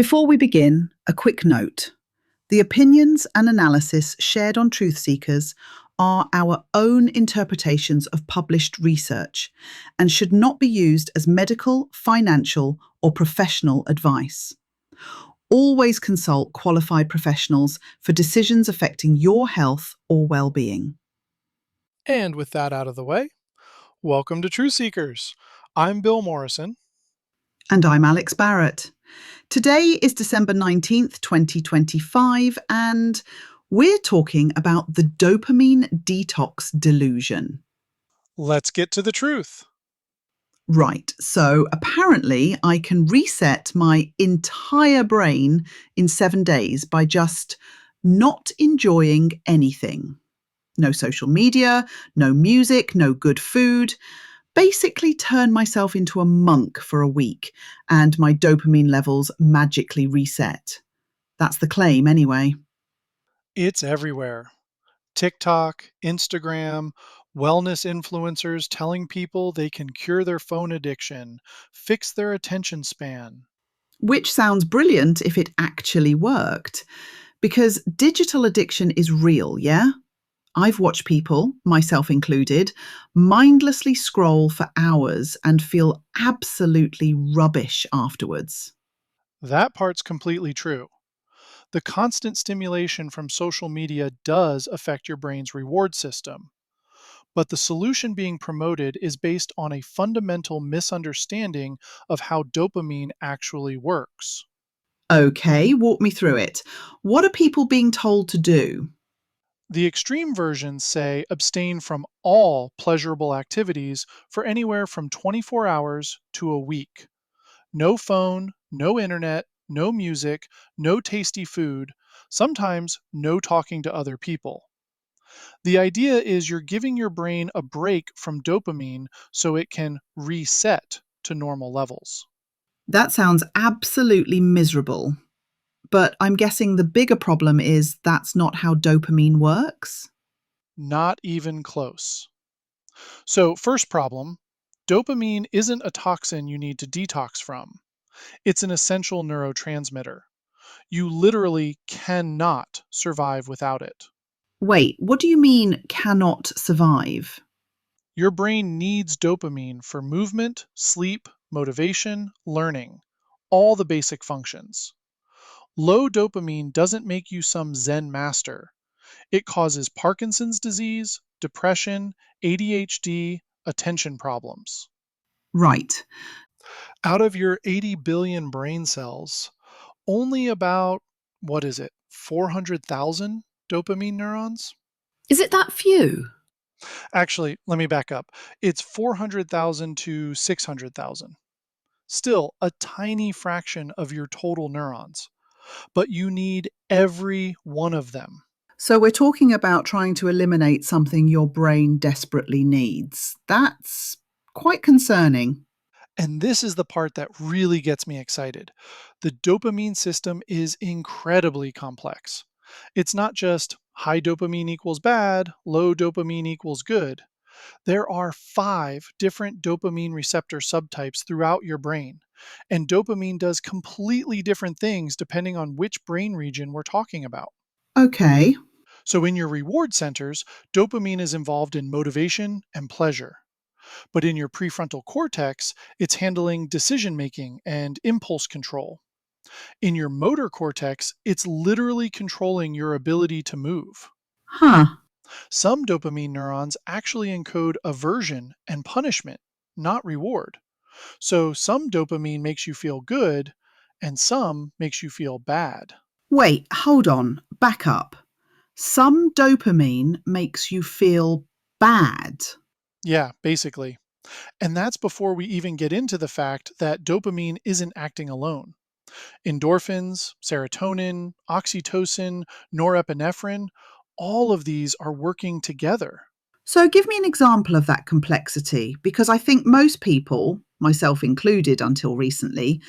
Before we begin, a quick note. The opinions and analysis shared on Truth Seekers are our own interpretations of published research and should not be used as medical, financial, or professional advice. Always consult qualified professionals for decisions affecting your health or well-being. And with that out of the way, welcome to Truth Seekers. I'm Bill Morrison. And I'm Alex Barrett. Today is December 19th, 2025, and we're talking about the dopamine detox delusion. Let's get to the truth. Right, so apparently I can reset my entire brain in 7 days by just not enjoying anything. No social media, no music, no good food. Basically turn myself into a monk for a week and my dopamine levels magically reset. That's the claim anyway. It's everywhere. TikTok, Instagram, wellness influencers telling people they can cure their phone addiction, fix their attention span. Which sounds brilliant if it actually worked. Because digital addiction is real, yeah? I've watched people, myself included, mindlessly scroll for hours and feel absolutely rubbish afterwards. That part's completely true. The constant stimulation from social media does affect your brain's reward system. But the solution being promoted is based on a fundamental misunderstanding of how dopamine actually works. Okay, walk me through it. What are people being told to do? The extreme versions say abstain from all pleasurable activities for anywhere from 24 hours to a week. No phone, no internet, no music, no tasty food, sometimes no talking to other people. The idea is you're giving your brain a break from dopamine so it can reset to normal levels. That sounds absolutely miserable. But I'm guessing the bigger problem is that's not how dopamine works. Not even close. So, first problem, dopamine isn't a toxin you need to detox from. It's an essential neurotransmitter. You literally cannot survive without it. Wait, what do you mean cannot survive? Your brain needs dopamine for movement, sleep, motivation, learning, all the basic functions. Low dopamine doesn't make you some Zen master. It causes Parkinson's disease, depression, ADHD, attention problems. Right. Out of your 80 billion brain cells, only about, what is it, 400,000 dopamine neurons? Is it that few? Actually, let me back up. It's 400,000 to 600,000. Still a tiny fraction of your total neurons, but you need every one of them. So we're talking about trying to eliminate something your brain desperately needs. That's quite concerning. And this is the part that really gets me excited. The dopamine system is incredibly complex. It's not just high dopamine equals bad, low dopamine equals good. There are 5 different dopamine receptor subtypes throughout your brain, and dopamine does completely different things depending on which brain region we're talking about. Okay. So, in your reward centers, dopamine is involved in motivation and pleasure. But in your prefrontal cortex, it's handling decision making and impulse control. In your motor cortex, it's literally controlling your ability to move. Huh. Some dopamine neurons actually encode aversion and punishment, not reward. So some dopamine makes you feel good and some makes you feel bad. Wait, hold on. Back up. Some dopamine makes you feel bad. Yeah, basically. And that's before we even get into the fact that dopamine isn't acting alone. Endorphins, serotonin, oxytocin, norepinephrine, all of these are working together. So give me an example of that complexity, because I think most people, myself included until recently,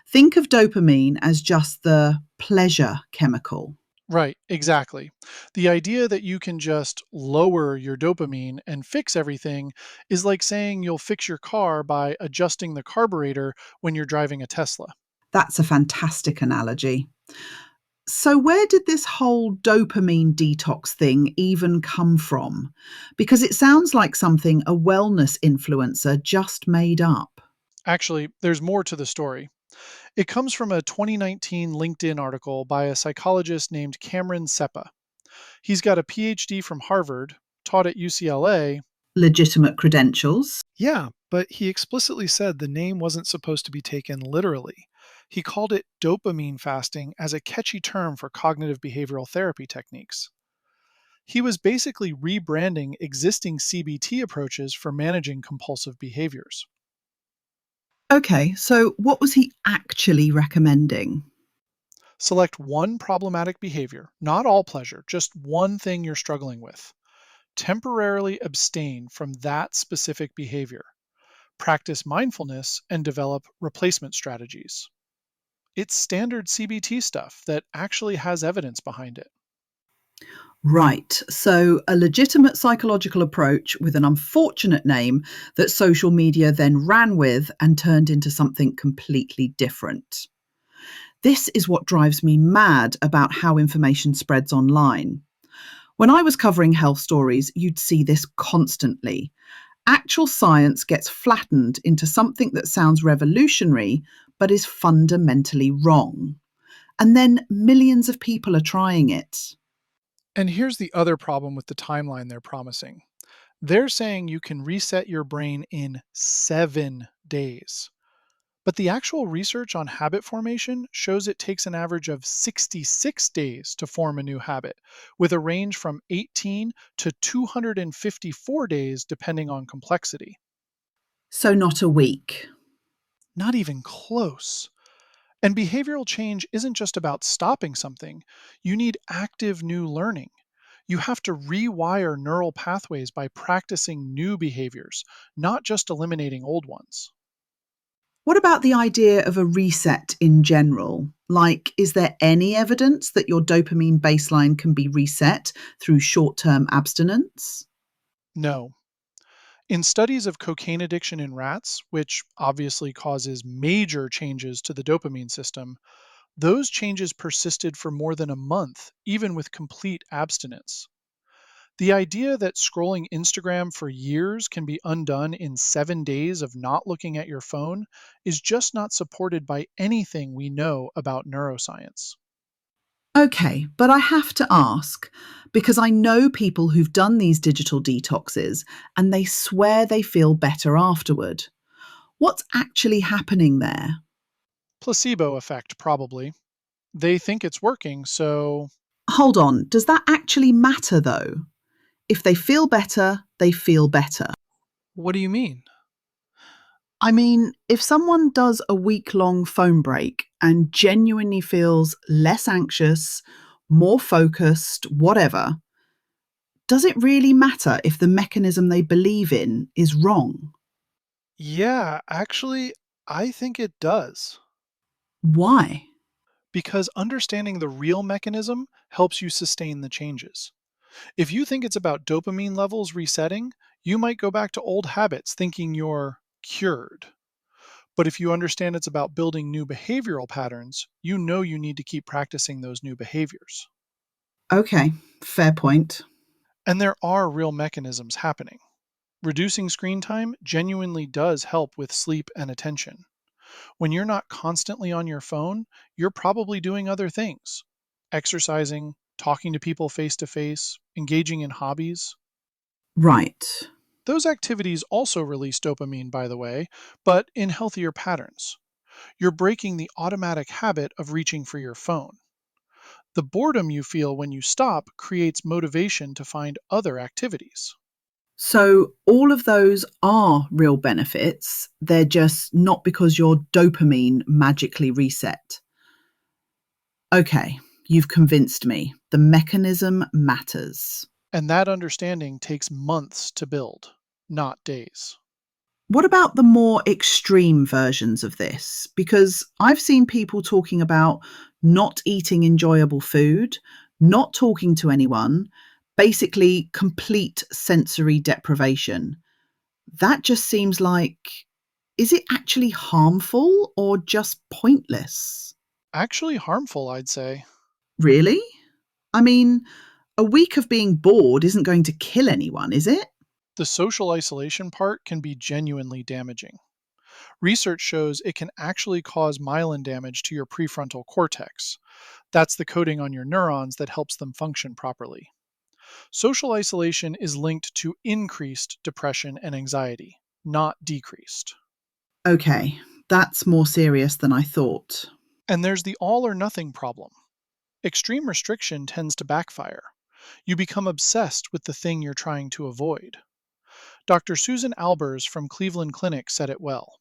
think of dopamine as just the pleasure chemical. Right, exactly. The idea that you can just lower your dopamine and fix everything is like saying you'll fix your car by adjusting the carburetor when you're driving a Tesla. That's a fantastic analogy. So, where did this whole dopamine detox thing even come from? Because it sounds like something a wellness influencer just made up. Actually, there's more to the story. It comes from a 2019 LinkedIn article by a psychologist named Cameron Seppa. He's got a PhD from Harvard, taught at UCLA. Legitimate credentials. Yeah, but he explicitly said the name wasn't supposed to be taken literally. He called it dopamine fasting as a catchy term for cognitive behavioral therapy techniques. He was basically rebranding existing CBT approaches for managing compulsive behaviors. Okay, so what was he actually recommending? Select one problematic behavior, not all pleasure, just one thing you're struggling with. Temporarily abstain from that specific behavior. Practice mindfulness and develop replacement strategies. It's standard CBT stuff that actually has evidence behind it. Right, so a legitimate psychological approach with an unfortunate name that social media then ran with and turned into something completely different. This is what drives me mad about how information spreads online. When I was covering health stories, you'd see this constantly. Actual science gets flattened into something that sounds revolutionary but is fundamentally wrong. And then millions of people are trying it. And here's the other problem with the timeline they're promising. They're saying you can reset your brain in 7 days. But the actual research on habit formation shows it takes an average of 66 days to form a new habit, with a range from 18 to 254 days depending on complexity. So, not a week. Not even close. And behavioral change isn't just about stopping something, you need active new learning. You have to rewire neural pathways by practicing new behaviors, not just eliminating old ones. What about the idea of a reset in general? Like, is there any evidence that your dopamine baseline can be reset through short term abstinence? No. In studies of cocaine addiction in rats, which obviously causes major changes to the dopamine system, those changes persisted for more than a month, even with complete abstinence. The idea that scrolling Instagram for years can be undone in 7 days of not looking at your phone is just not supported by anything we know about neuroscience. Okay, but I have to ask because I know people who've done these digital detoxes and they swear they feel better afterward. What's actually happening there? Placebo effect, probably. They think it's working, so Hold on, does that actually matter though? If they feel better, they feel better. what do you mean? I mean, if someone does a week-long phone break and genuinely feels less anxious, more focused, whatever, does it really matter if the mechanism they believe in is wrong? Yeah, actually, I think it does. Why? Because understanding the real mechanism helps you sustain the changes. If you think it's about dopamine levels resetting, you might go back to old habits thinking you're cured. But if you understand it's about building new behavioral patterns, you know you need to keep practicing those new behaviors. Okay, fair point. And there are real mechanisms happening. Reducing screen time genuinely does help with sleep and attention. When you're not constantly on your phone, you're probably doing other things: exercising, talking to people face to face, engaging in hobbies. Right. Those activities also release dopamine, by the way, but in healthier patterns. You're breaking the automatic habit of reaching for your phone. The boredom you feel when you stop creates motivation to find other activities. So all of those are real benefits. They're just not because your dopamine magically reset. Okay, you've convinced me. The mechanism matters. And that understanding takes months to build, not days. What about the more extreme versions of this? Because I've seen people talking about not eating enjoyable food, not talking to anyone, basically complete sensory deprivation. That just seems like Is it actually harmful or just pointless? Actually harmful, I'd say. Really? I mean, a week of being bored isn't going to kill anyone, is it? The social isolation part can be genuinely damaging. Research shows it can actually cause myelin damage to your prefrontal cortex. That's the coating on your neurons that helps them function properly. Social isolation is linked to increased depression and anxiety, not decreased. Okay, that's more serious than I thought. And there's the all or nothing problem. Extreme restriction tends to backfire. You become obsessed with the thing you're trying to avoid. Dr. Susan Albers from Cleveland Clinic said it well.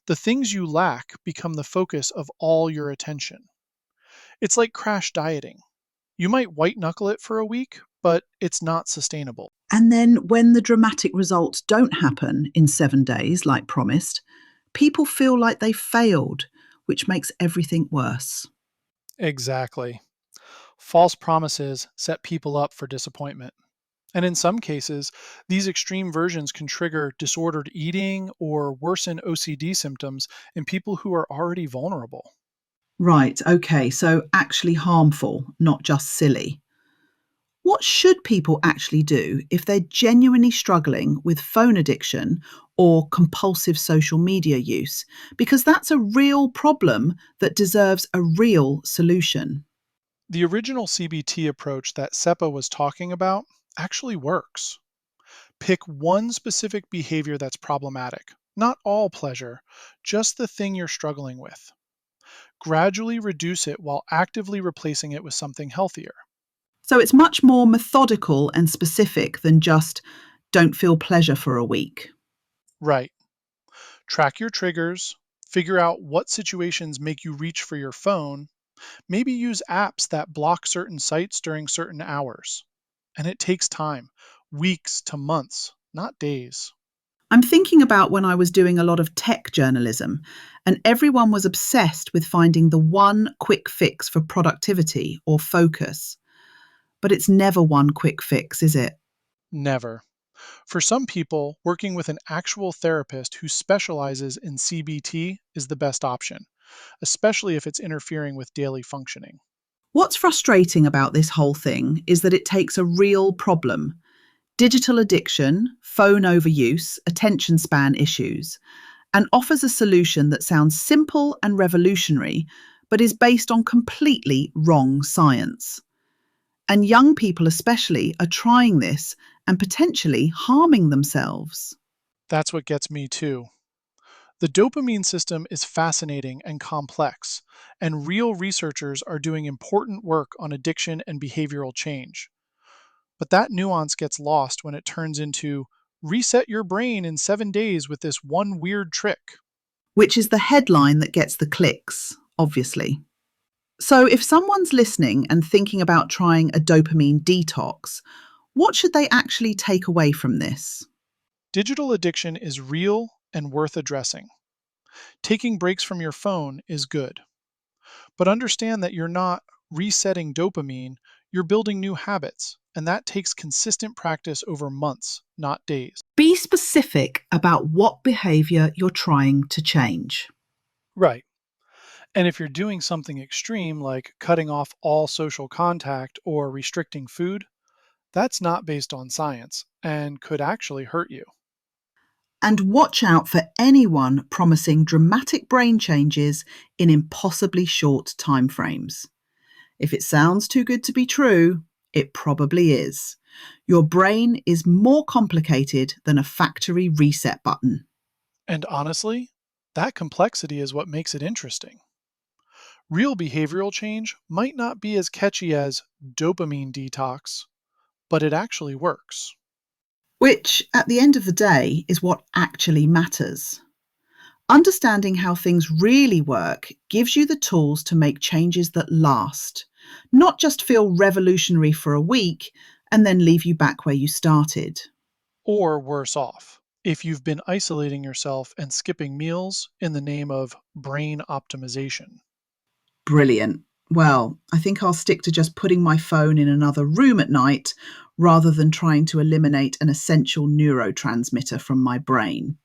The things you lack become the focus of all your attention. It's like crash dieting. You might white knuckle it for a week, but it's not sustainable. And then when the dramatic results don't happen in 7 days, like promised, people feel like they failed, which makes everything worse. Exactly. False promises set people up for disappointment. And in some cases, these extreme versions can trigger disordered eating or worsen OCD symptoms in people who are already vulnerable. Right, okay, so actually harmful, not just silly. What should people actually do if they're genuinely struggling with phone addiction or compulsive social media use? Because that's a real problem that deserves a real solution. The original CBT approach that SEPA was talking about actually works. Pick one specific behavior that's problematic, not all pleasure, just the thing you're struggling with. Gradually reduce it while actively replacing it with something healthier. So it's much more methodical and specific than just don't feel pleasure for a week. Right. Track your triggers, figure out what situations make you reach for your phone, maybe use apps that block certain sites during certain hours. And it takes time, weeks to months, not days. I'm thinking about when I was doing a lot of tech journalism, and everyone was obsessed with finding the one quick fix for productivity or focus. But it's never one quick fix, is it? Never. For some people, working with an actual therapist who specializes in CBT is the best option, especially if it's interfering with daily functioning. What's frustrating about this whole thing is that it takes a real problem: digital addiction, phone overuse, attention span issues, and offers a solution that sounds simple and revolutionary, but is based on completely wrong science. And young people, especially, are trying this and potentially harming themselves. That's what gets me too. The dopamine system is fascinating and complex, and real researchers are doing important work on addiction and behavioral change. But that nuance gets lost when it turns into reset your brain in 7 days with this one weird trick. Which is the headline that gets the clicks, obviously. So, if someone's listening and thinking about trying a dopamine detox, what should they actually take away from this? Digital addiction is real and worth addressing. Taking breaks from your phone is good, but understand that you're not resetting dopamine, you're building new habits, and that takes consistent practice over months, not days. Be specific about what behavior you're trying to change. Right. And if you're doing something extreme like cutting off all social contact or restricting food, that's not based on science and could actually hurt you. And watch out for anyone promising dramatic brain changes in impossibly short timeframes. If it sounds too good to be true, it probably is. Your brain is more complicated than a factory reset button. And honestly, that complexity is what makes it interesting. Real behavioral change might not be as catchy as dopamine detox, but it actually works. Which, at the end of the day, is what actually matters. Understanding how things really work gives you the tools to make changes that last, not just feel revolutionary for a week and then leave you back where you started. Or worse off, if you've been isolating yourself and skipping meals in the name of brain optimization. Brilliant. Well, I think I'll stick to just putting my phone in another room at night rather than trying to eliminate an essential neurotransmitter from my brain.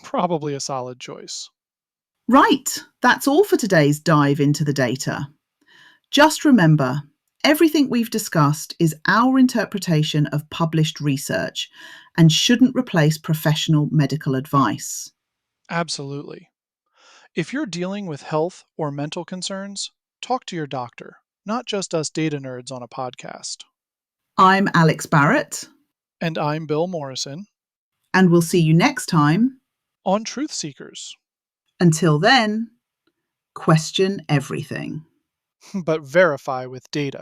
Probably a solid choice. Right, that's all for today's dive into the data. Just remember, everything we've discussed is our interpretation of published research and shouldn't replace professional medical advice. Absolutely. If you're dealing with health or mental concerns, talk to your doctor, not just us data nerds on a podcast. I'm Alex Barrett, And I'm Bill Morrison and we'll see you next time. on Truth Seekers, Until then, question everything. but verify with data.